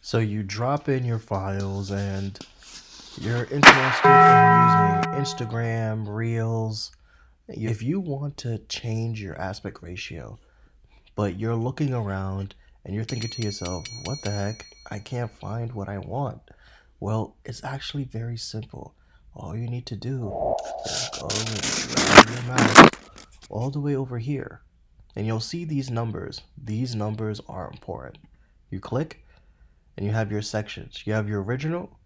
So you drop in your files and you're interested in using Instagram, Reels. If you want to change your aspect ratio, but you're looking around and you're thinking to yourself, what the heck? I can't find what I want. Well, it's actually very simple. All you need to do is go and drag your mouse all the way over here. And you'll see these numbers. These numbers are important. You click and you have your sections. You have your original,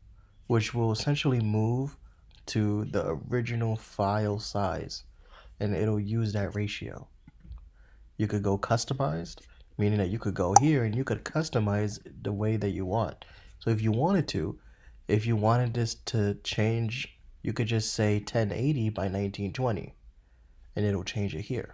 which will essentially move to the original file size, and it'll use that ratio. You could go customized, meaning that you could go here and you could customize the way that you want. So if you wanted to, if you wanted this to change, you could just say 1080 by 1920 and it'll change it here.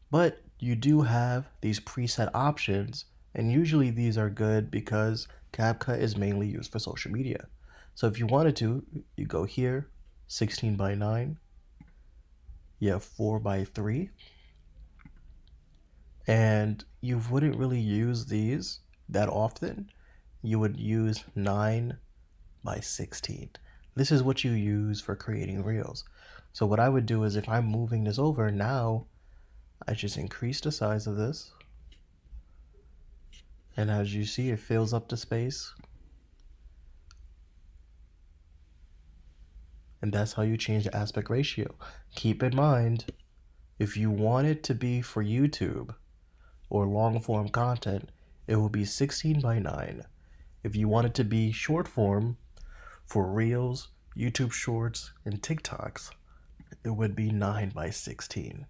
But you do have these preset options, and usually these are good because CapCut is mainly used for social media. So if you wanted to, you go here, 16 by 9, you have 4 by 3, and you wouldn't really use these that often. You would use 9 by 16. This is what you use for creating reels. So what I would do is if I'm moving this over now, I just increase the size of this. And as you see, it fills up the space. And that's how you change the aspect ratio. Keep in mind, if you want it to be for YouTube or long form content, it will be 16 by 9. If you want it to be short form for Reels, YouTube Shorts, and TikToks, it would be 9 by 16.